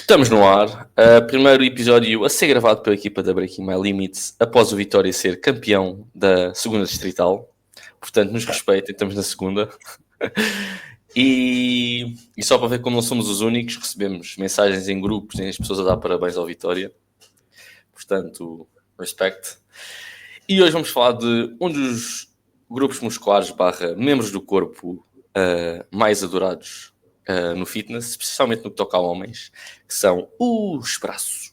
Estamos no ar, primeiro episódio a ser gravado pela equipa da Breaking My Limits após o Vitória ser campeão da segunda distrital. Portanto, nos respeitem, estamos na segunda. E só para ver como não somos os únicos, recebemos mensagens em grupos e as pessoas a dar parabéns ao Vitória. Portanto, respect. E hoje vamos falar de um dos grupos musculares / membros do corpo mais adorados no fitness, especialmente no que toca a homens, que são os braços.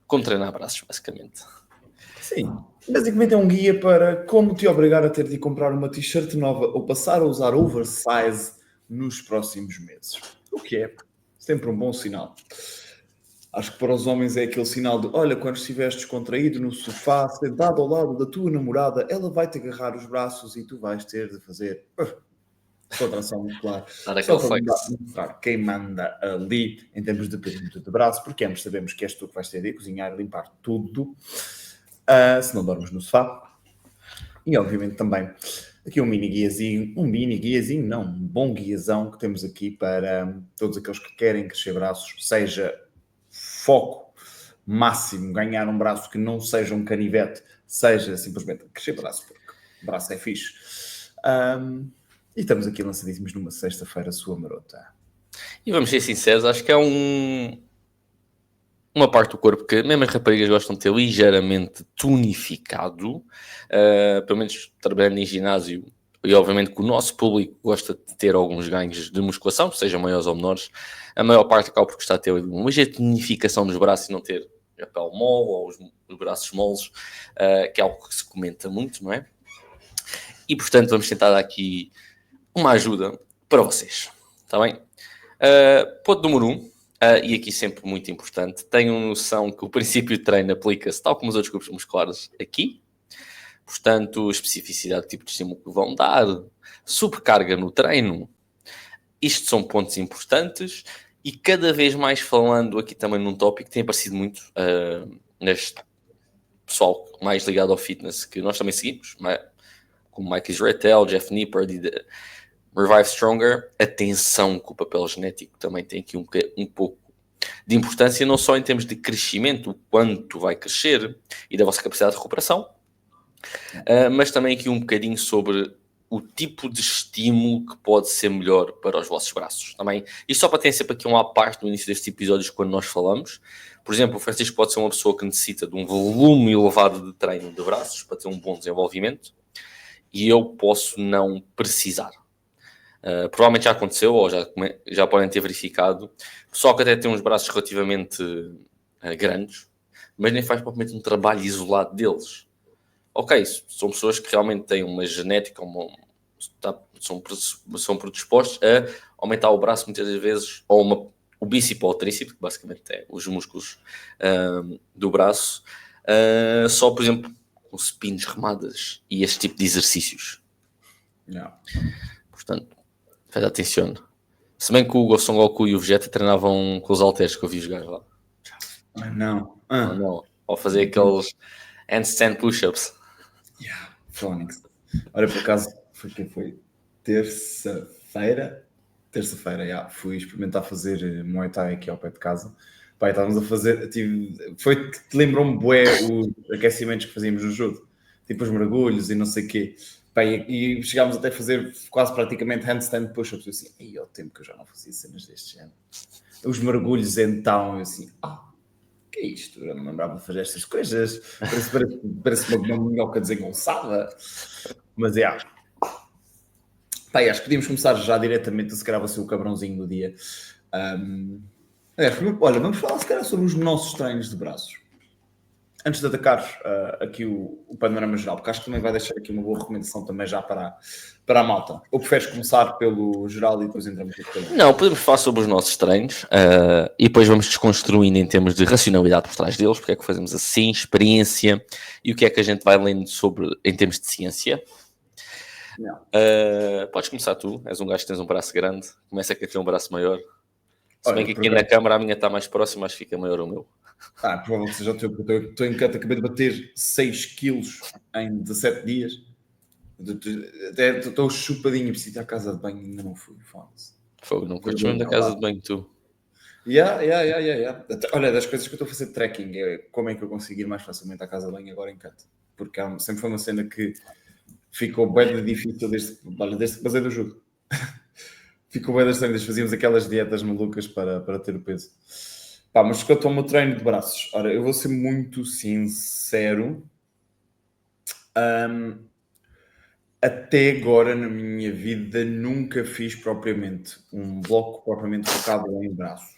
Como treinar braços, basicamente. Sim, basicamente é um guia para como te obrigar a ter de comprar uma t-shirt nova ou passar a usar oversize nos próximos meses. O que é sempre um bom sinal. Acho que para os homens é aquele sinal de, olha, quando estiveres descontraído no sofá, sentado ao lado da tua namorada, ela vai-te agarrar os braços e tu vais ter de fazer contração muscular. Só para mostrar quem manda ali em termos de perímetro de braço, porque ambos sabemos que és tu que vais ter de cozinhar e limpar tudo. Se não dormes no sofá. E obviamente também aqui um bom guiazão que temos aqui para todos aqueles que querem crescer braços, seja foco máximo, ganhar um braço que não seja um canivete, seja simplesmente crescer braço, porque braço é fixe. E estamos aqui lançadíssimos numa sexta-feira sua marota. E vamos ser sinceros, acho que é uma parte do corpo que mesmo as raparigas gostam de ter ligeiramente tonificado, pelo menos trabalhando em ginásio, e obviamente que o nosso público gosta de ter alguns ganhos de musculação, sejam maiores ou menores. A maior parte acaba por gostar de ter uma ligeira tonificação dos braços e não ter a pele mole ou os braços moles, que é algo que se comenta muito, não é? E portanto vamos tentar dar aqui uma ajuda para vocês, está bem? Ponto número 1. E aqui sempre muito importante, tenham noção que o princípio de treino aplica-se tal como os outros grupos musculares aqui. Portanto, especificidade, tipo de estímulo que vão dar, supercarga no treino. Isto são pontos importantes e cada vez mais falando aqui também num tópico que tem aparecido muito neste pessoal mais ligado ao fitness que nós também seguimos, como Mike Israel, Jeff Nippard e Revive Stronger. Atenção que o papel genético também tem aqui um pouco de importância, não só em termos de crescimento, o quanto vai crescer e da vossa capacidade de recuperação, mas também aqui um bocadinho sobre o tipo de estímulo que pode ser melhor para os vossos braços. Também, e só para ter sempre aqui uma parte no início destes episódios quando nós falamos, por exemplo, o Francisco pode ser uma pessoa que necessita de um volume elevado de treino de braços para ter um bom desenvolvimento e eu posso não precisar. Provavelmente já aconteceu, ou já podem ter verificado, pessoal que até tem uns braços relativamente grandes, mas nem faz propriamente um trabalho isolado deles. Ok, são pessoas que realmente têm uma genética, são predispostos a aumentar o braço muitas vezes, ou o bíceps ou o tríceps, que basicamente é os músculos do braço, só, por exemplo, com spins, remadas e este tipo de exercícios. Não. Portanto, faz atenção. Se bem que o Son Goku e o Vegeta treinavam com os halteres que eu vi os gajos lá. Não. Ou fazer aqueles handstand push-ups. Phonics. Olha, por acaso, foi terça-feira, fui experimentar fazer Muay Thai aqui ao pé de casa. Pai, estávamos a fazer, lembrou-me bué os aquecimentos que fazíamos no judo, tipo os mergulhos e não sei o quê. Pai, e chegámos até a fazer quase praticamente handstand push-ups. Eu assim, aí ao tempo que eu já não fazia cenas deste género. Os mergulhos então, eu assim, que é isto? Eu não me lembrava de fazer estas coisas. Parece uma minhoca desengonçada. Mas acho que podíamos começar já diretamente, se calhar vai ser o cabrãozinho do dia. Olha, vamos falar se calhar sobre os nossos treinos de braços. Antes de atacar aqui o panorama geral, porque acho que também vai deixar aqui uma boa recomendação também já para a malta. Ou preferes começar pelo geral e depois entramos no treino? Não, podemos falar sobre os nossos treinos e depois vamos desconstruindo em termos de racionalidade por trás deles, porque é que fazemos assim, experiência e o que é que a gente vai lendo sobre em termos de ciência. Podes começar tu, és um gajo que tens um braço grande, começa a ter um braço maior. Se bem que aqui na câmara a minha está mais próxima, acho que fica maior o meu. Provavelmente seja o teu, porque eu estou em canto, acabei de bater 6 quilos em 17 dias. Até estou chupadinho, preciso ir à casa de banho, ainda não fui. Fogo, não curtes mesmo da casa de banho tu? Yeah. Olha, das coisas que eu estou a fazer de trekking é como é que eu consigo ir mais facilmente à casa de banho agora em Canto. Porque sempre foi uma cena que ficou bem difícil desde que basei do jogo. Ficou bem das cenas, fazíamos aquelas dietas malucas para ter o peso. Pá, mas quanto ao meu treino de braços, ora, eu vou ser muito sincero. Até agora na minha vida nunca fiz propriamente um bloco propriamente focado em braços.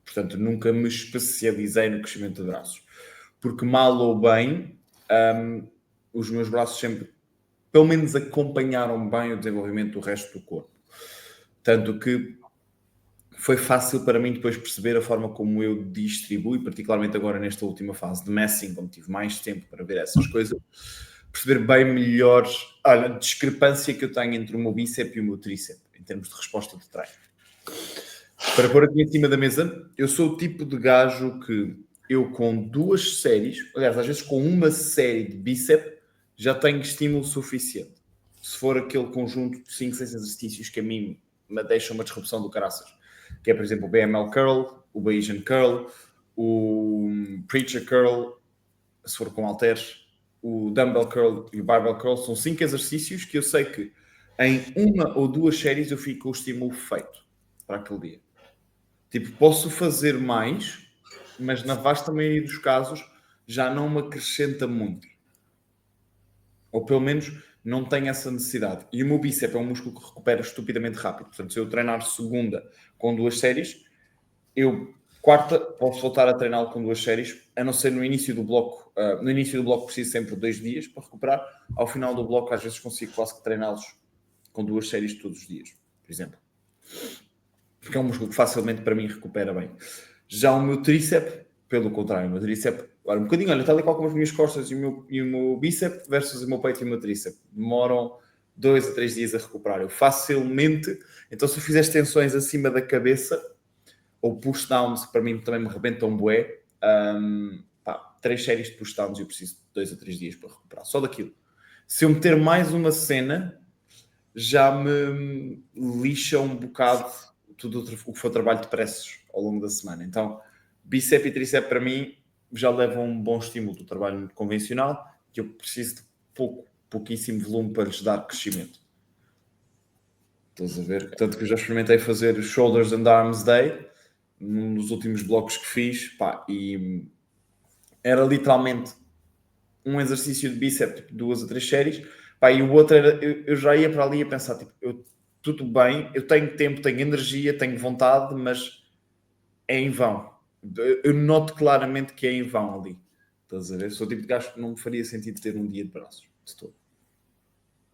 Portanto, nunca me especializei no crescimento de braços. Porque mal ou bem, os meus braços sempre, pelo menos, acompanharam bem o desenvolvimento do resto do corpo. Tanto que foi fácil para mim depois perceber a forma como eu distribuo, e particularmente agora nesta última fase de massing, como tive mais tempo para ver essas coisas, perceber bem melhor a discrepância que eu tenho entre o meu bíceps e o meu tríceps, em termos de resposta de treino. Para pôr aqui em cima da mesa, eu sou o tipo de gajo que eu com 2 séries, aliás, às vezes com uma série de bíceps, já tenho estímulo suficiente. Se for aquele conjunto de 5, 6 exercícios que a mim me deixam uma disrupção do caraças, que é, por exemplo, o BML Curl, o Bayesian Curl, o Preacher Curl, se for com halteres, o Dumbbell Curl e o Barbell Curl, são 5 exercícios que eu sei que em 1 ou 2 séries eu fico com o estímulo feito para aquele dia. Tipo, posso fazer mais, mas na vasta maioria dos casos já não me acrescenta muito. Ou pelo menos não tenho essa necessidade. E o meu bíceps é um músculo que recupera estupidamente rápido. Portanto, se eu treinar segunda com 2 séries, eu quarta posso voltar a treiná-lo com 2 séries, a não ser no início do bloco. No início do bloco preciso sempre de 2 dias para recuperar. Ao final do bloco, às vezes consigo quase que treiná-los com 2 séries todos os dias, por exemplo. Porque é um músculo que facilmente para mim recupera bem. Já o meu tríceps, pelo contrário, o meu tríceps, olha, um bocadinho, olha, tal e qual como as minhas costas e o meu bíceps versus o meu peito e o meu tríceps. Demoram 2 a 3 dias a recuperar. Eu facilmente, então se eu fizer extensões acima da cabeça, ou push-downs, que para mim também me rebentam bué, 3 séries de push-downs eu preciso de 2 a 3 dias para recuperar. Só daquilo. Se eu meter mais uma cena, já me lixa um bocado tudo o que foi o trabalho de pressos ao longo da semana. Então, bíceps e tríceps para mim já levam um bom estímulo do trabalho convencional, que eu preciso de pouquíssimo volume para lhes dar crescimento. Estás a ver? Tanto que eu já experimentei fazer o Shoulders and Arms Day nos últimos blocos que fiz, e era literalmente um exercício de bíceps, tipo 2 a 3 séries, e o outro era, eu já ia para ali a pensar, tipo, tudo bem, eu tenho tempo, tenho energia, tenho vontade, mas é em vão. Eu noto claramente que é em vão ali. Estás a ver? Sou o tipo de gajo que não me faria sentido ter um dia de braços, de todo.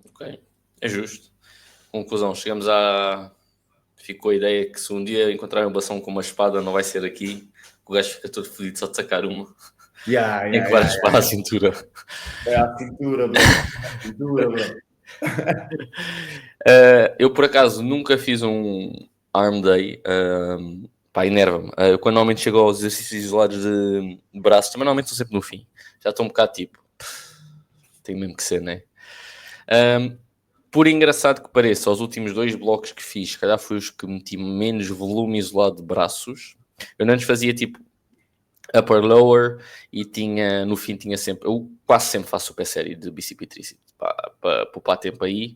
Ok, é justo. Conclusão, chegamos a... Ficou a ideia que se um dia encontrarem um bastão com uma espada, não vai ser aqui, o gajo fica todo fodido só de sacar uma. Tem que levar a espada à cintura. É a cintura, bro. Eu, por acaso, nunca fiz um arm day. Enerva-me. Quando normalmente chego aos exercícios isolados de braço, também normalmente estou sempre no fim. Já estou um bocado tipo... Tem mesmo que ser, né? Por engraçado que pareça, os últimos 2 blocos que fiz, se calhar foi os que meti menos volume isolado de braços. Eu antes fazia tipo upper lower e tinha, no fim tinha sempre, eu quase sempre faço super série de bíceps e tríceps para poupar tempo aí,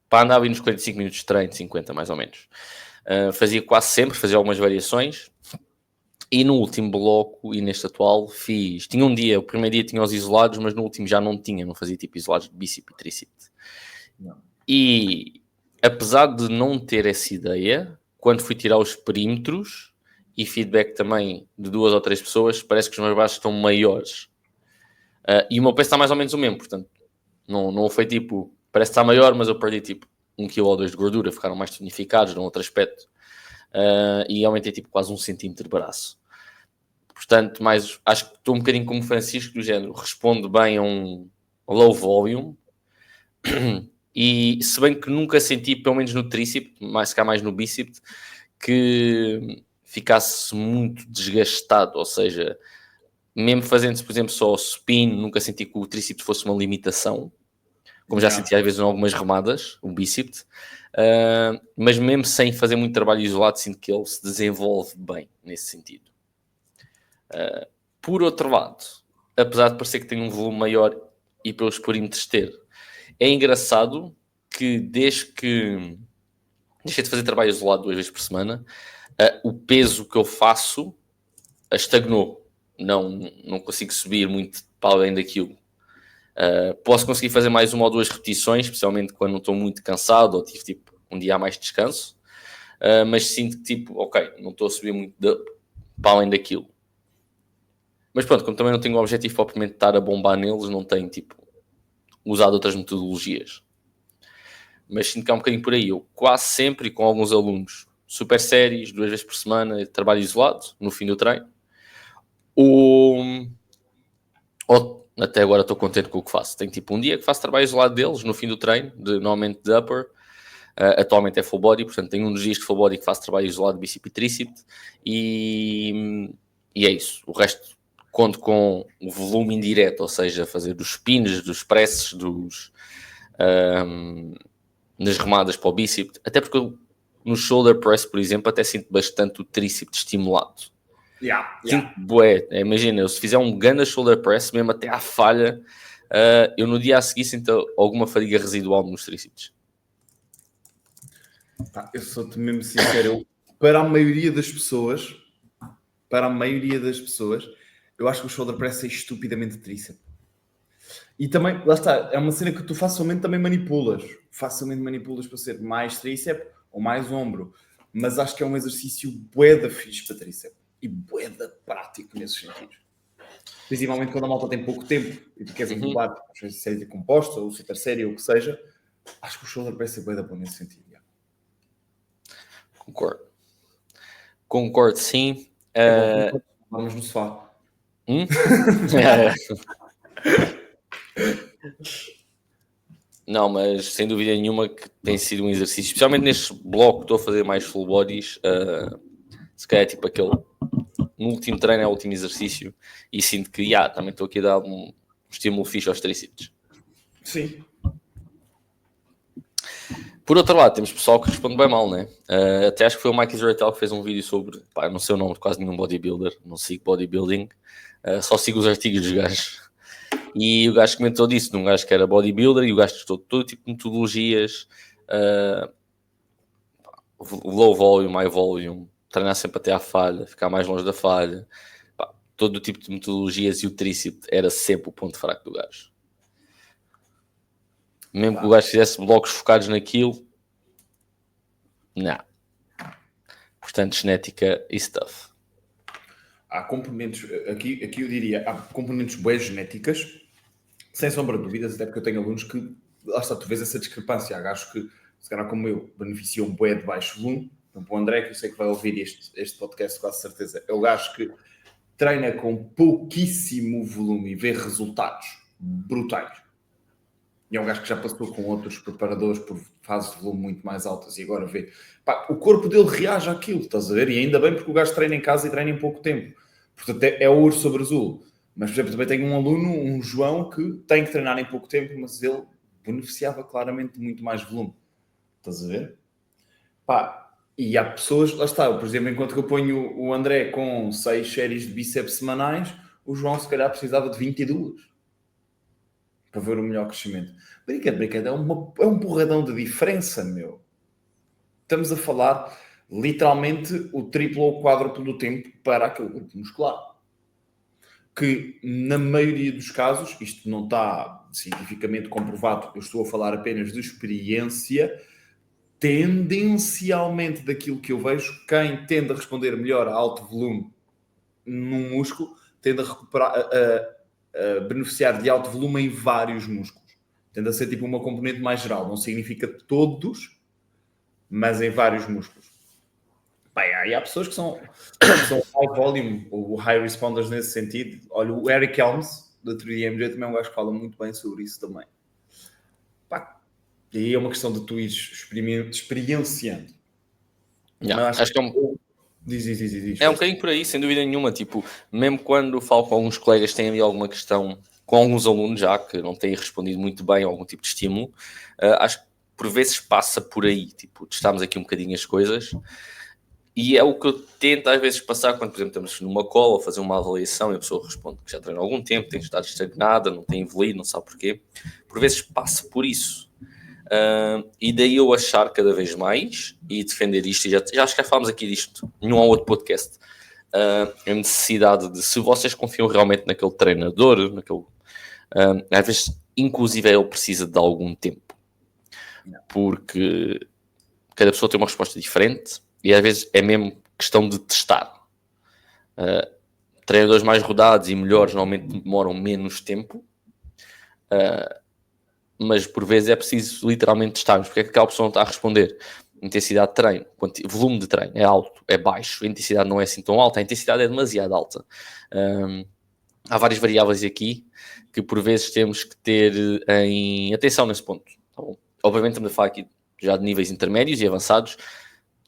para andar ali nos 45 minutos de treino, 50 mais ou menos. Fazia quase sempre, fazia algumas variações. E no último bloco e neste atual tinha um dia, o primeiro dia tinha os isolados, mas no último já não tinha, não fazia tipo isolados de bíceps e tríceps. Não. E apesar de não ter essa ideia, quando fui tirar os perímetros e feedback também de 2 ou 3 pessoas, parece que os meus braços estão maiores. E o meu peso está mais ou menos o mesmo, portanto, não foi tipo, parece que está maior, mas eu perdi tipo 1 kg ou 2 de gordura, ficaram mais tonificados num outro aspecto. E aumentei tipo quase 1 centímetro de braço. Portanto, acho que estou um bocadinho como Francisco, do género, respondo bem a um low volume. E se bem que nunca senti, pelo menos no tríceps, se cá mais no bíceps, que ficasse muito desgastado, ou seja, mesmo fazendo-se, por exemplo, só spin, nunca senti que o tríceps fosse uma limitação, como já senti às vezes em algumas remadas, o bíceps. mas mesmo sem fazer muito trabalho isolado, sinto que ele se desenvolve bem nesse sentido. Por outro lado, apesar de parecer que tem um volume maior e pelos perímetros ter, é engraçado que desde que deixei de fazer trabalho isolado 2 vezes por semana, o peso que eu faço estagnou. Não consigo subir muito para além daquilo. Posso conseguir fazer mais 1 ou 2 repetições, especialmente quando não estou muito cansado ou tive tipo um dia a mais de descanso, mas sinto que tipo, ok, não estou a subir muito para além daquilo. Mas pronto, como também não tenho o objetivo propriamente de estar a bombar neles, não tenho tipo usado outras metodologias. Mas sinto que há um bocadinho por aí. Eu quase sempre, com alguns alunos, super séries, 2 vezes por semana, trabalho isolado, no fim do treino. Ou até agora estou contente com o que faço. Tenho tipo um dia que faço trabalho isolado deles, no fim do treino, normalmente de upper. Atualmente é full body, portanto tenho um dos dias de full body que faço trabalho isolado de bíceps e tríceps. E é isso. O resto conto com o volume indireto, ou seja, fazer dos spins, dos presses, nas remadas para o bíceps. Até porque eu, no shoulder press, por exemplo, até sinto bastante o tríceps estimulado. Sinto bué. Imagina, eu se fizer um grande shoulder press, mesmo até à falha, eu no dia a seguir sinto alguma fadiga residual nos tríceps. Eu sou-te mesmo sincero, para a maioria das pessoas, eu acho que o shoulder press é estupidamente tríceps. E também, lá está, é uma cena que tu facilmente também manipulas. Facilmente manipulas para ser mais tríceps ou mais ombro. Mas acho que é um exercício bué da fixe para tríceps. E bué da prático nesses sentidos. Principalmente quando a malta tem pouco tempo e tu queres englobar a série composta ou super série ou o que seja. Acho que o shoulder press é bué da bom nesse sentido. Concordo, sim. Vamos no sofá. Não, mas sem dúvida nenhuma que tem sido um exercício, especialmente neste bloco que estou a fazer mais full bodies, se calhar é tipo aquele, no último treino é o último exercício e sinto que também estou aqui a dar um estímulo fixe aos tríceps. Sim. Por outro lado, temos pessoal que responde bem mal, né? Até acho que foi o Mike Israel que fez um vídeo sobre, não sei o nome de quase nenhum bodybuilder, não sigo bodybuilding, só sigo os artigos dos gajos. E o gajo comentou disso, de um gajo que era bodybuilder, e o gajo testou todo tipo de metodologias, low volume, high volume, treinar sempre até à falha, ficar mais longe da falha, todo tipo de metodologias, e o tríceps era sempre o ponto fraco do gajo. Mesmo que o gajo fizesse blocos focados naquilo, não. Portanto, genética e stuff. Há componentes, aqui eu diria, há componentes bem genéticas, sem sombra de dúvidas, até porque eu tenho alunos que, lá está, tu vês essa discrepância. Há gajos que, se calhar como eu, beneficiam bué de baixo volume. Por exemplo, o André, que eu sei que vai ouvir este podcast com certeza, é o gajo que treina com pouquíssimo volume e vê resultados brutais. E é um gajo que já passou com outros preparadores por fases de volume muito mais altas e agora vê. O corpo dele reage àquilo, estás a ver? E ainda bem porque o gajo treina em casa e treina em pouco tempo. Portanto, é ouro sobre azul. Mas, por exemplo, também tenho um aluno, um João, que tem que treinar em pouco tempo, mas ele beneficiava claramente de muito mais volume. Estás a ver? E há pessoas, lá está, por exemplo, enquanto que eu ponho o André com 6 séries de bíceps semanais, o João se calhar precisava de 22 para ver o melhor crescimento. Brincadeira, é um porradão de diferença, meu. Estamos a falar literalmente o triplo ou o quádruplo do tempo para aquele grupo muscular. Que, na maioria dos casos, isto não está cientificamente comprovado, eu estou a falar apenas de experiência, tendencialmente daquilo que eu vejo, quem tende a responder melhor a alto volume num músculo, tende a recuperar, a beneficiar de alto volume em vários músculos. Tende a ser tipo uma componente mais geral, não significa todos, mas em vários músculos. E há pessoas que são high volume ou high responders nesse sentido. Olha, o Eric Helms, da 3DMG, também é um gajo que fala muito bem sobre isso também. E aí é uma questão de tu ires experienciando. Acho que é Diz. É um bocadinho por aí, sem dúvida nenhuma. Tipo, mesmo quando falo com alguns colegas que têm ali alguma questão, com alguns alunos já que não têm respondido muito bem a algum tipo de estímulo, acho que por vezes passa por aí, tipo, testamos aqui um bocadinho as coisas, e é o que eu tento às vezes passar quando, por exemplo, estamos numa call ou fazer uma avaliação e a pessoa responde que já treina há algum tempo, tem estado estagnada, não tem evoluído, não sabe porquê. Por vezes passa por isso. E daí eu achar cada vez mais e defender isto, e já acho que já falámos aqui disto em um ou outro podcast, a necessidade de, se vocês confiam realmente naquele treinador, às vezes, inclusive, ele precisa de algum tempo. Porque cada pessoa tem uma resposta diferente e às vezes é mesmo questão de testar. Treinadores mais rodados e melhores normalmente demoram menos tempo, mas por vezes é preciso literalmente testarmos. Porque é que aquela pessoa não está a responder? Intensidade de treino, volume de treino é alto, é baixo, a intensidade não é assim tão alta, a intensidade é demasiado alta. Há várias variáveis aqui que por vezes temos que ter em atenção nesse ponto. Tá bom? Obviamente estamos a falar aqui já de níveis intermédios e avançados.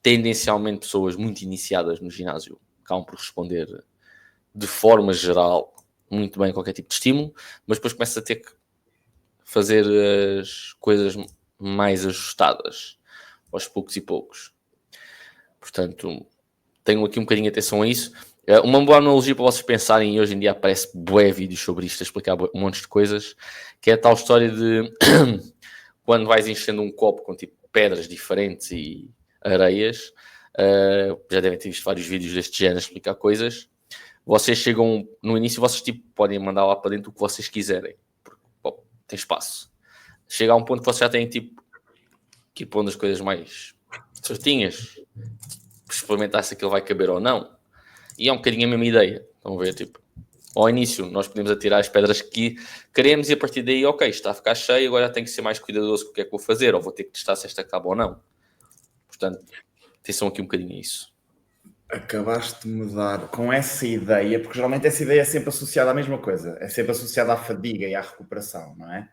Tendencialmente pessoas muito iniciadas no ginásio acabam por responder de forma geral muito bem a qualquer tipo de estímulo, mas depois começa a ter que fazer as coisas mais ajustadas aos poucos e poucos. Portanto, tenham aqui um bocadinho de atenção a isso. Uma boa analogia para vocês pensarem, e hoje em dia aparece bué vídeos sobre isto, a explicar um monte de coisas, que é a tal história de quando vais enchendo um copo com tipo pedras diferentes e areias, já devem ter visto vários vídeos deste género a explicar coisas. Vocês chegam no início, vocês tipo, podem mandar lá para dentro o que vocês quiserem, porque tem espaço. Chega a um ponto que vocês já têm tipo que ir pondo as coisas mais certinhas, experimentar se aquilo vai caber ou não. E é um bocadinho a mesma ideia. Estão a ver, tipo, ao início nós podemos atirar as pedras que queremos e a partir daí, ok, está a ficar cheio, agora tenho que ser mais cuidadoso com o que é que vou fazer, ou vou ter que testar se esta acaba ou não. Portanto, atenção aqui um bocadinho a isso. Acabaste de me dar com essa ideia, porque geralmente essa ideia é sempre associada à mesma coisa, é sempre associada à fadiga e à recuperação, não é?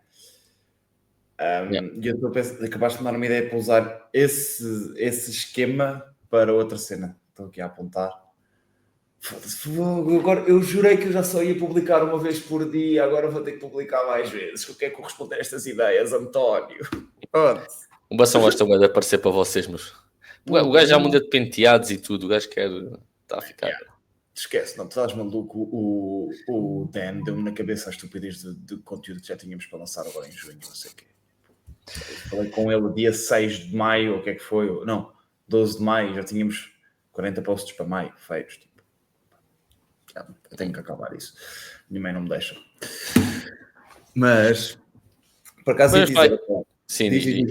E eu estou a pensar, acabaste de me dar uma ideia para usar esse esquema para outra cena. Estou aqui a apontar. Agora, eu jurei que eu já só ia publicar uma vez por dia, agora vou ter que publicar mais vezes. O que é que corresponde a estas ideias, António? Pronto. O Bação gosta de aparecer para vocês, mas o gajo já muda de penteados e tudo, o gajo quer estar a ficar. Esquece, não, tu estás maluco. O Dan deu-me na cabeça a estupidez de conteúdo que já tínhamos para lançar agora em junho, não sei o quê. Falei com ele dia 6 de maio, ou o que é que foi? Não, 12 de maio, já tínhamos 40 posts para maio feitos. Tipo. Eu tenho que acabar isso. Minha mãe não me deixa. Mas, por acaso, ia dizer... Sim, diz.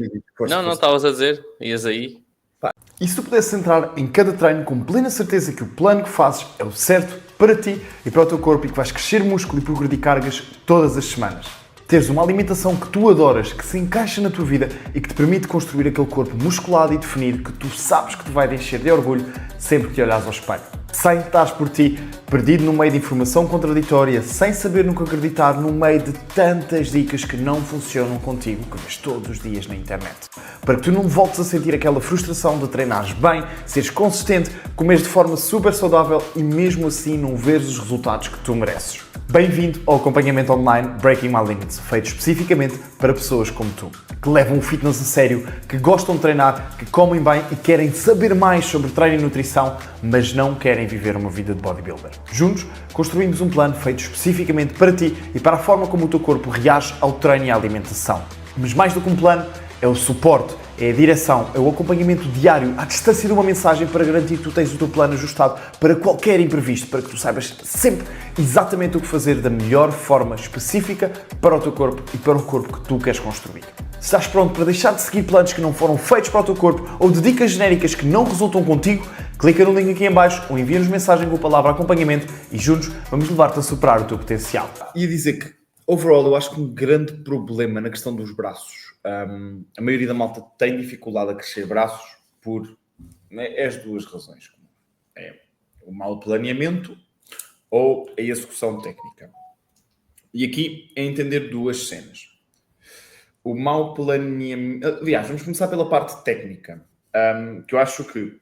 Não, estavas a dizer, ias aí. E se tu pudesses entrar em cada treino com plena certeza que o plano que fazes é o certo para ti e para o teu corpo e que vais crescer músculo e progredir cargas todas as semanas? Teres uma alimentação que tu adoras, que se encaixa na tua vida e que te permite construir aquele corpo musculado e definido que tu sabes que te vai encher de orgulho sempre que te olhares ao espelho. Sem estares por ti, perdido no meio de informação contraditória, sem saber no que acreditar, no meio de tantas dicas que não funcionam contigo, que vês todos os dias na internet. Para que tu não voltes a sentir aquela frustração de treinares bem, seres consistente, comeres de forma super saudável e mesmo assim não veres os resultados que tu mereces. Bem-vindo ao acompanhamento online Breaking My Limits, feito especificamente para pessoas como tu, que levam o fitness a sério, que gostam de treinar, que comem bem e querem saber mais sobre treino e nutrição, mas não querem viver uma vida de bodybuilder. Juntos, construímos um plano feito especificamente para ti e para a forma como o teu corpo reage ao treino e à alimentação. Mas mais do que um plano, é o suporte, é a direção, é o acompanhamento diário, à distância de uma mensagem para garantir que tu tens o teu plano ajustado para qualquer imprevisto, para que tu saibas sempre exatamente o que fazer da melhor forma específica para o teu corpo e para o corpo que tu queres construir. Se estás pronto para deixar de seguir planos que não foram feitos para o teu corpo ou de dicas genéricas que não resultam contigo, clica no link aqui em baixo ou envia-nos mensagem com a palavra acompanhamento e juntos vamos levar-te a superar o teu potencial. Ia dizer que, overall, eu acho que um grande problema na questão dos braços, a maioria da malta tem dificuldade a crescer braços por as duas razões. É o mau planeamento ou a execução técnica. E aqui é entender duas cenas. O mau planeamento... Aliás, vamos começar pela parte técnica. Que eu acho que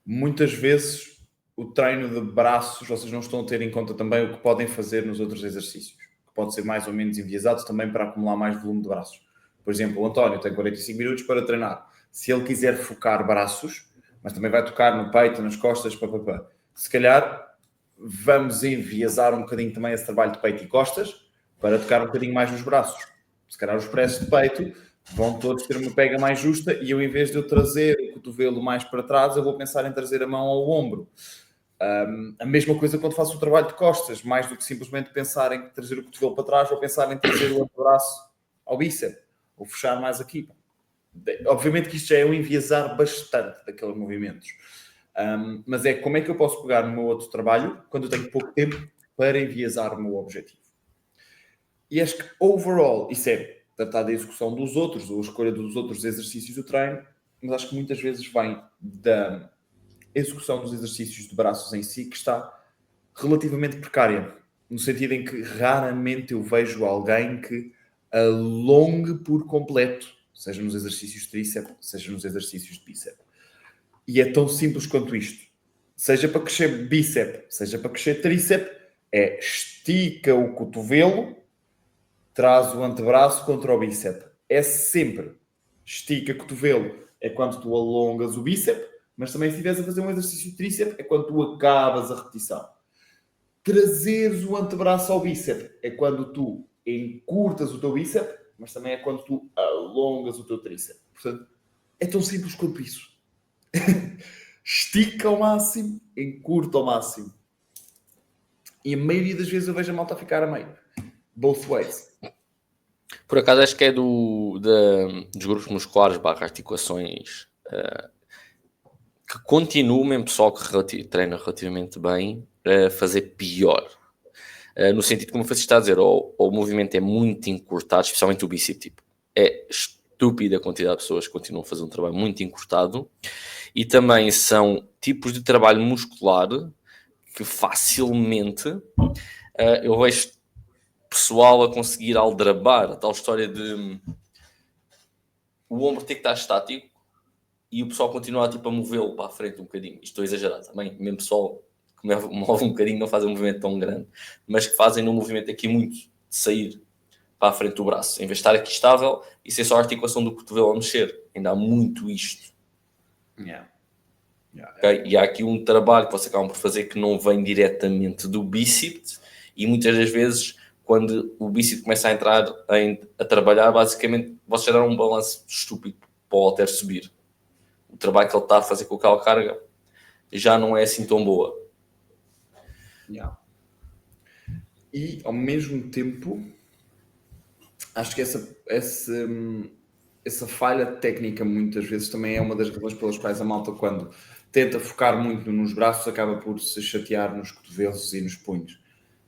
muitas vezes o treino de braços, vocês não estão a ter em conta também o que podem fazer nos outros exercícios. Que pode ser mais ou menos enviesado também para acumular mais volume de braços. Por exemplo, o António tem 45 minutos para treinar. Se ele quiser focar braços, mas também vai tocar no peito, nas costas, papapá. Se calhar vamos enviesar um bocadinho também esse trabalho de peito e costas para tocar um bocadinho mais nos braços. Se calhar os pressos de peito vão todos ter uma pega mais justa e eu, em vez de eu trazer o cotovelo mais para trás, eu vou pensar em trazer a mão ao ombro. A mesma coisa quando faço o trabalho de costas, mais do que simplesmente pensar em trazer o cotovelo para trás, ou pensar em trazer o antebraço ao bíceps, ou fechar mais aqui. Obviamente que isto já é um enviesar bastante daqueles movimentos. Mas é como é que eu posso pegar no meu outro trabalho quando eu tenho pouco tempo para enviesar o meu objetivo. E acho que, overall, isso é tratar da execução dos outros, ou a escolha dos outros exercícios do treino, mas acho que muitas vezes vem da execução dos exercícios de braços em si, que está relativamente precária, no sentido em que raramente eu vejo alguém que alongue por completo, seja nos exercícios de tríceps, seja nos exercícios de bíceps. E é tão simples quanto isto. Seja para crescer bíceps, seja para crescer tríceps, é estica o cotovelo, traz o antebraço contra o bíceps. É sempre estica o cotovelo, é quando tu alongas o bíceps, mas também se estiveres a fazer um exercício de tríceps, é quando tu acabas a repetição. Trazeres o antebraço ao bíceps é quando tu encurtas o teu bíceps, mas também é quando tu alongas o teu tríceps. Portanto, é tão simples quanto isso. Estica ao máximo, encurta ao máximo. E a maioria das vezes eu vejo a malta ficar a meio. Both ways. Por acaso acho que é dos grupos musculares / articulações que continuo, mesmo pessoal que treina relativamente bem, a fazer pior. No sentido, como você está a dizer, ou o movimento é muito encurtado, especialmente o bíceps, tipo, é estúpida a quantidade de pessoas que continuam a fazer um trabalho muito encurtado, e também são tipos de trabalho muscular que facilmente eu vejo pessoal a conseguir aldrabar a tal história de o ombro ter que estar estático e o pessoal continua tipo, a movê-lo para a frente um bocadinho. Estou a exagerar também, mesmo pessoal que move um bocadinho, não fazem um movimento tão grande, mas que fazem um movimento aqui muito de sair para a frente do braço, em vez de estar aqui estável e ser só a articulação do cotovelo a mexer. Ainda há muito isto. Okay? E há aqui um trabalho que vocês acabam por fazer que não vem diretamente do bíceps e muitas das vezes quando o bíceps começa a entrar a trabalhar, basicamente vocês deram um balanço estúpido para o halter subir. O trabalho que ele está a fazer com aquela carga já não é assim tão boa. E ao mesmo tempo acho que essa falha técnica muitas vezes também é uma das razões pelas quais a malta, quando tenta focar muito nos braços, acaba por se chatear nos cotovelos e nos punhos.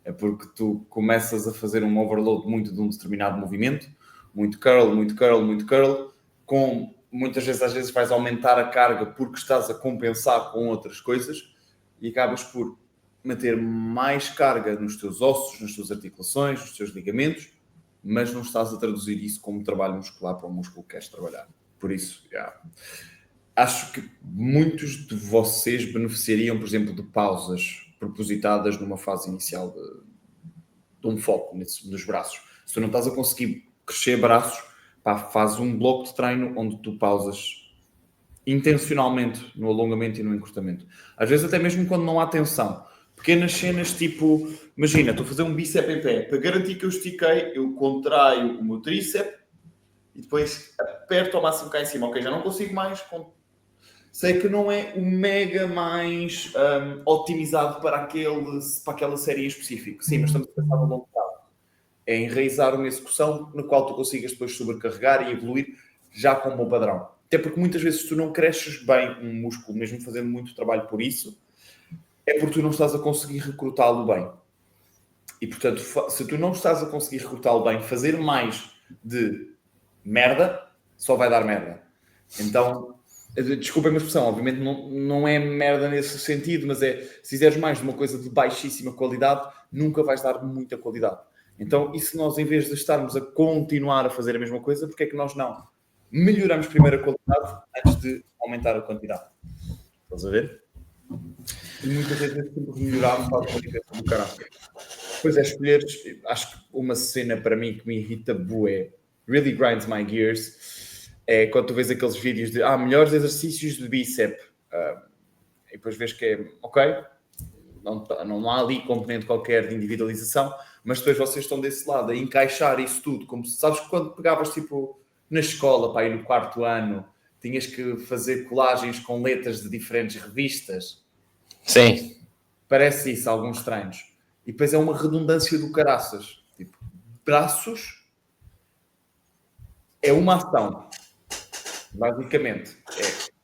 É porque tu começas a fazer um overload muito de um determinado movimento, muito curl, com muitas vezes, às vezes vais aumentar a carga porque estás a compensar com outras coisas e acabas por meter mais carga nos teus ossos, nas tuas articulações, nos teus ligamentos, mas não estás a traduzir isso como trabalho muscular para o músculo que queres trabalhar. Por isso, acho que muitos de vocês beneficiariam, por exemplo, de pausas propositadas numa fase inicial de um foco nos braços. Se tu não estás a conseguir crescer braços, faz um bloco de treino onde tu pausas intencionalmente no alongamento e no encurtamento. Às vezes até mesmo quando não há tensão. Pequenas cenas tipo, imagina, estou a fazer um bíceps em pé. Para garantir que eu estiquei, eu contraio o meu tríceps e depois aperto ao máximo cá em cima. Ok, já não consigo mais. Sei que não é o mega mais otimizado para aquela série em específico. Sim, mas estamos a pensar no longo prazo. É enraizar uma execução na qual tu consigas depois sobrecarregar e evoluir já com um bom padrão. Até porque muitas vezes tu não cresces bem um músculo, mesmo fazendo muito trabalho por isso, é porque tu não estás a conseguir recrutá-lo bem. E, portanto, se tu não estás a conseguir recrutá-lo bem, fazer mais de merda, só vai dar merda. Então, desculpem a expressão, obviamente não é merda nesse sentido, mas se fizeres mais de uma coisa de baixíssima qualidade, nunca vais dar muita qualidade. Então, e se nós, em vez de estarmos a continuar a fazer a mesma coisa, porque é que nnós não melhoramos primeiro a qualidade antes de aumentar a quantidade? Estás a ver? E muitas vezes temos de melhorar para a qualidade do caralho. Depois é escolher, acho que uma cena para mim que me irrita bué really grinds my gears é quando tu vês aqueles vídeos de melhores exercícios de bíceps e depois vês que é ok, não há ali componente qualquer de individualização, mas depois vocês estão desse lado a encaixar isso tudo, como sabes que quando pegavas tipo na escola, para ir no 4º ano, tinhas que fazer colagens com letras de diferentes revistas. Sim. Parece isso, alguns treinos. E depois é uma redundância do caraças. Tipo, braços é uma ação. Basicamente.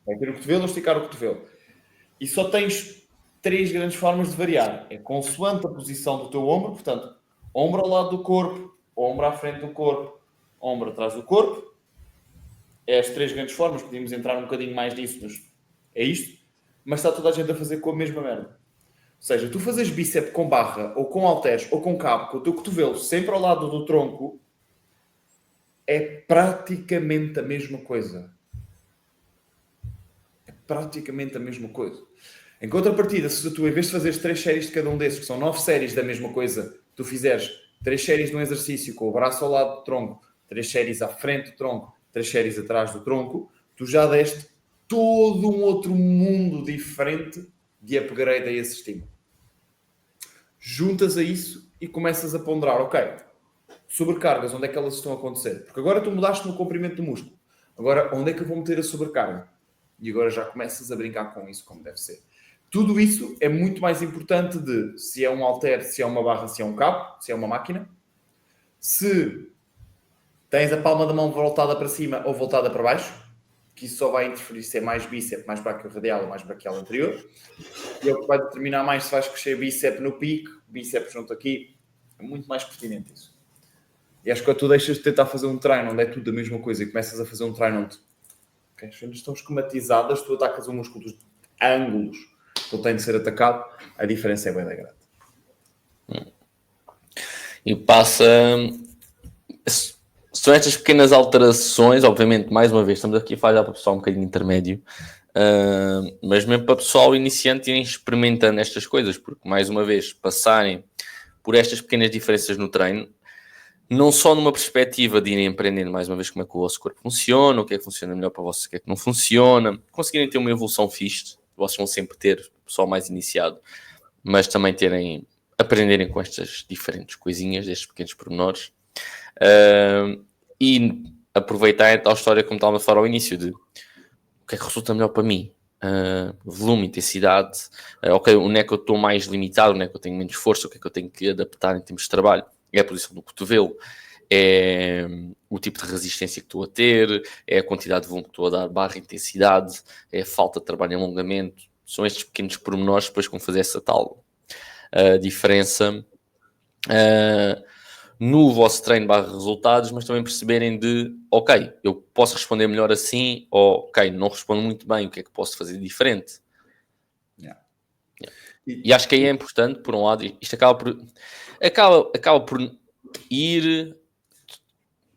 É ter o cotovelo ou esticar o cotovelo. E só tens 3 grandes formas de variar. É consoante a posição do teu ombro, portanto, ombro ao lado do corpo, ombro à frente do corpo, ombro atrás do corpo. É as 3 grandes formas. Podíamos entrar um bocadinho mais nisso, mas é isto. Mas está toda a gente a fazer com a mesma merda. Ou seja, tu fazes bíceps com barra, ou com halteres, ou com cabo, com o teu cotovelo sempre ao lado do tronco, é praticamente a mesma coisa. É praticamente a mesma coisa. Em contrapartida, se tu, em vez de fazeres 3 séries de cada um desses, que são 9 séries da mesma coisa, tu fizeres 3 séries de um exercício com o braço ao lado do tronco, 3 séries à frente do tronco, 3 séries atrás do tronco, tu já deste todo um outro mundo diferente de upgrade a esse estímulo. Juntas a isso e começas a ponderar, ok, sobrecargas, onde é que elas estão a acontecer? Porque agora tu mudaste no comprimento do músculo. Agora, onde é que eu vou meter a sobrecarga? E agora já começas a brincar com isso, como deve ser. Tudo isso é muito mais importante de se é um halter, se é uma barra, se é um cabo, se é uma máquina. Se tens a palma da mão voltada para cima ou voltada para baixo, que isso só vai interferir se é mais bíceps, mais braquiorradial ou mais braquial anterior. E é o que vai determinar mais se vais crescer bíceps no pico, bíceps junto aqui. É muito mais pertinente isso. E acho que quando tu deixas de tentar fazer um treino onde é tudo a mesma coisa e começas a fazer um treino onde as cenas estão esquematizadas, tu atacas o músculo dos ângulos que ele tem de ser atacado, a diferença é bem da grande. E passa... São estas pequenas alterações, obviamente, mais uma vez, estamos aqui a falar para o pessoal um bocadinho intermédio, mas mesmo para o pessoal iniciante irem experimentando estas coisas, porque, mais uma vez, passarem por estas pequenas diferenças no treino, não só numa perspectiva de irem aprendendo, mais uma vez, como é que o vosso corpo funciona, o que é que funciona melhor para vocês, o que é que não funciona, conseguirem ter uma evolução fixe, vocês vão sempre ter o pessoal mais iniciado, mas também aprenderem com estas diferentes coisinhas, estes pequenos pormenores. E aproveitar a tal história como estava a falar ao início de o que é que resulta melhor para mim, volume, intensidade, ok, onde é que eu estou mais limitado, onde é que eu tenho menos força, o que é que eu tenho que adaptar em termos de trabalho, é a posição do cotovelo, é o tipo de resistência que estou a ter, é a quantidade de volume que estou a dar barra intensidade, é a falta de trabalho em alongamento, são estes pequenos pormenores depois que vão fazer essa tal diferença no vosso treino / resultados, mas também perceberem de, ok, eu posso responder melhor assim, ou ok, não respondo muito bem, o que é que posso fazer diferente? Yeah. E acho que aí é importante, por um lado, isto acaba por ir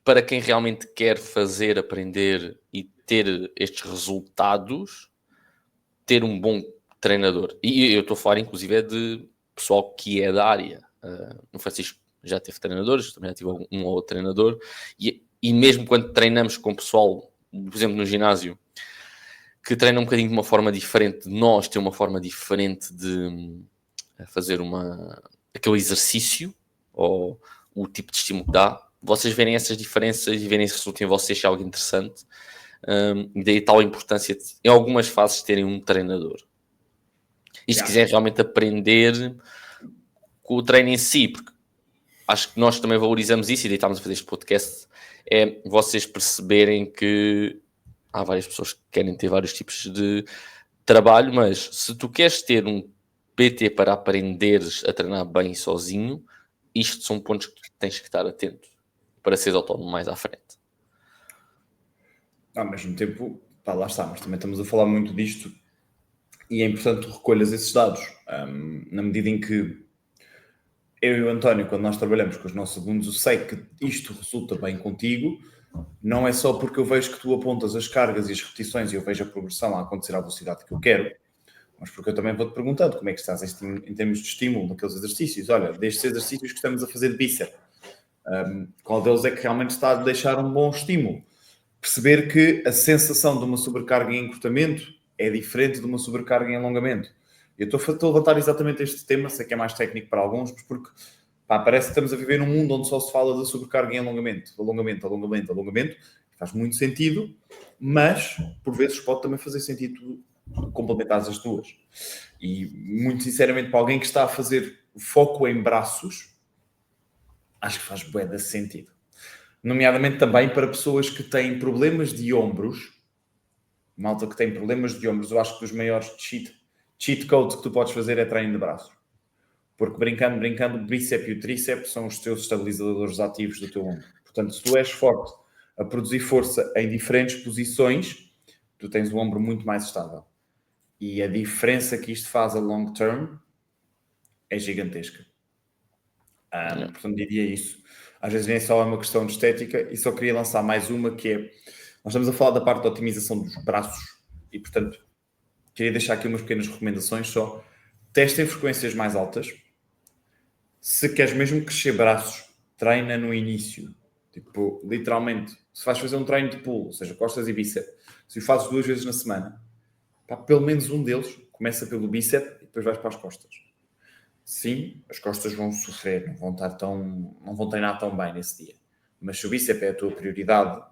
para quem realmente quer fazer, aprender e ter estes resultados, ter um bom treinador. E eu estou a falar, inclusive, de pessoal que é da área. O Francisco já teve treinadores, também já tive um ou outro treinador, e mesmo quando treinamos com pessoal, por exemplo, no ginásio, que treina um bocadinho de uma forma diferente de nós, tem uma forma diferente de fazer aquele exercício, ou o tipo de estímulo que dá, vocês verem essas diferenças e verem se resulta em vocês se é algo interessante, e daí tal a importância de, em algumas fases, terem um treinador. E se quiserem realmente aprender com o treino em si, porque acho que nós também valorizamos isso, e daí estamos a fazer este podcast, é vocês perceberem que há várias pessoas que querem ter vários tipos de trabalho, mas se tu queres ter um PT para aprenderes a treinar bem sozinho, isto são pontos que tu tens que estar atento para seres autónomo mais à frente. Ao mesmo tempo, lá está, mas também estamos a falar muito disto e é importante que tu recolhas esses dados, na medida em que eu e o António, quando nós trabalhamos com os nossos alunos, eu sei que isto resulta bem contigo, não é só porque eu vejo que tu apontas as cargas e as repetições e eu vejo a progressão a acontecer à velocidade que eu quero, mas porque eu também vou-te perguntando como é que estás em termos de estímulo naqueles exercícios. Olha, destes exercícios que estamos a fazer de bíceps, Qual deles é que realmente está a deixar um bom estímulo? Perceber que a sensação de uma sobrecarga em encurtamento é diferente de uma sobrecarga em alongamento. Eu estou a levantar exatamente este tema, sei que é mais técnico para alguns, mas porque parece que estamos a viver num mundo onde só se fala de sobrecarga em alongamento. Faz muito sentido, mas por vezes pode também fazer sentido complementar as duas. E muito sinceramente, para alguém que está a fazer foco em braços, acho que faz bué de sentido. Nomeadamente também para pessoas que têm problemas de ombros. Malta que tem problemas de ombros, eu acho que dos maiores cheat codes que tu podes fazer é treino de braços. Porque brincando, o bíceps e o tríceps são os teus estabilizadores ativos do teu ombro. Portanto, se tu és forte a produzir força em diferentes posições, tu tens o ombro muito mais estável. E a diferença que isto faz a long term é gigantesca. Portanto, diria isso. Às vezes nem só é uma questão de estética, e só queria lançar mais uma que é... Nós estamos a falar da parte da otimização dos braços e, portanto, queria deixar aqui umas pequenas recomendações só. Testem frequências mais altas. Se queres mesmo crescer braços, treina no início. Tipo, literalmente, se vais fazer um treino de pull, ou seja, costas e bíceps, se o fazes 2 vezes na semana, pelo menos um deles começa pelo bíceps e depois vais para as costas. Sim, as costas vão sofrer, não vão treinar tão bem nesse dia. Mas se o bíceps é a tua prioridade,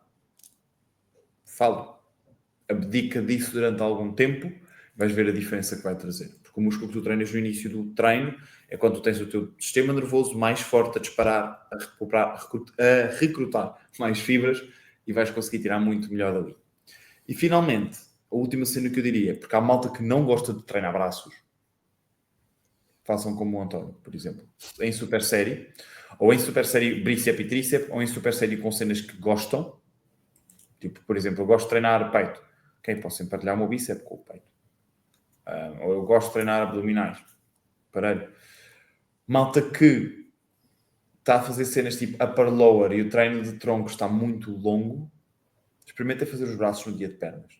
abdica disso durante algum tempo, vais ver a diferença que vai trazer. Porque o músculo que tu treinas no início do treino é quando tu tens o teu sistema nervoso mais forte a disparar, a recrutar mais fibras e vais conseguir tirar muito melhor dali. E finalmente, a última cena que eu diria, porque há malta que não gosta de treinar braços, façam como o António, por exemplo, em super série, ou em super série bíceps e tríceps, ou em super série com cenas que gostam. Tipo, por exemplo, eu gosto de treinar peito. Ok, posso emparelhar o meu bíceps com o peito. Ou eu gosto de treinar abdominais. Parelho. Malta que está a fazer cenas tipo upper lower e o treino de tronco está muito longo, experimenta fazer os braços no dia de pernas.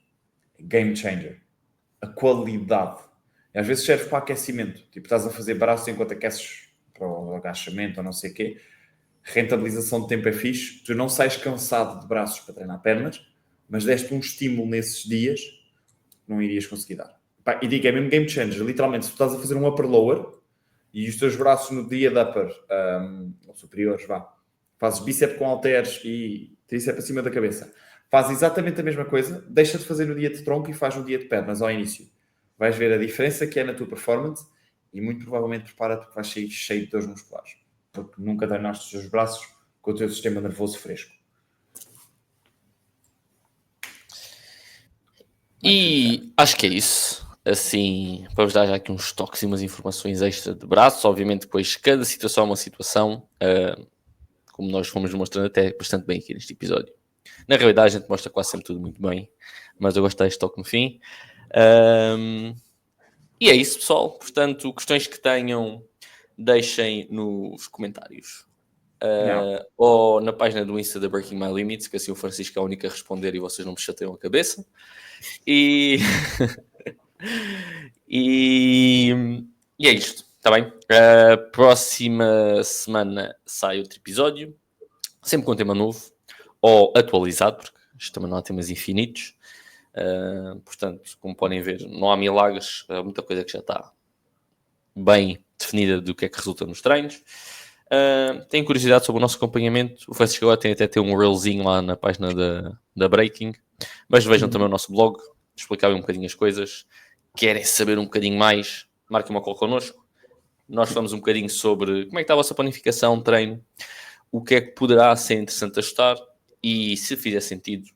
Game changer. A qualidade. E às vezes serve para aquecimento. Tipo, estás a fazer braços enquanto aqueces para o agachamento ou não sei o quê. Rentabilização de tempo é fixe. Tu não sais cansado de braços para treinar pernas, mas deste um estímulo nesses dias que não irias conseguir dar. E digo, é mesmo game changer. Literalmente, se tu estás a fazer um upper lower e os teus braços no dia de upper, ou superiores, fazes bíceps com halteres e tríceps acima da cabeça. Faz exatamente a mesma coisa, deixa de fazer no dia de tronco e faz no dia de pernas ao início. Vais ver a diferença que é na tua performance e muito provavelmente prepara-te que vais sair cheio de dores musculares. Porque nunca treinaste os teus braços com o teu sistema nervoso fresco. E acho que é isso. Assim, para vos dar já aqui uns toques e umas informações extra de braços. Obviamente, depois cada situação é uma situação, como nós fomos demonstrando até bastante bem aqui neste episódio. Na realidade, a gente mostra quase sempre tudo muito bem, mas eu gosto deste toque no fim. E é isso, pessoal. Portanto, questões que tenham, deixem nos comentários. Ou na página do Insta da Breaking My Limits, que assim o Francisco é o único a responder e vocês não me chateiam a cabeça. E é isto, está bem? Próxima semana sai outro episódio, sempre com um tema novo, ou atualizado, porque isto também não há temas infinitos. Portanto, como podem ver, não há milagres, há muita coisa que já está bem definida do que é que resulta nos treinos. Tem curiosidade sobre o nosso acompanhamento? O Francisco agora tem até ter um reelzinho lá na página da Breaking, mas vejam também o nosso blog, explicar um bocadinho as coisas. Querem saber um bocadinho mais? Marquem uma call connosco. Nós falamos um bocadinho sobre como é que está a vossa planificação, treino, o que é que poderá ser interessante ajustar e se fizer sentido,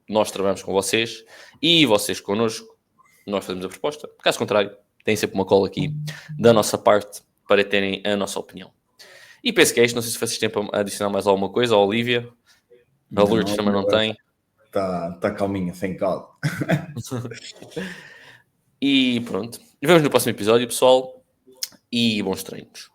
nós trabalhamos com vocês e vocês connosco, nós fazemos a proposta. Caso contrário, tem sempre uma call aqui da nossa parte para terem a nossa opinião. E penso que é isto. Não sei se vocês têm para adicionar mais alguma coisa. A Olivia, a Lourdes também não tem. Está calminha, sem calma. E pronto. E vemos no próximo episódio, pessoal. E bons treinos.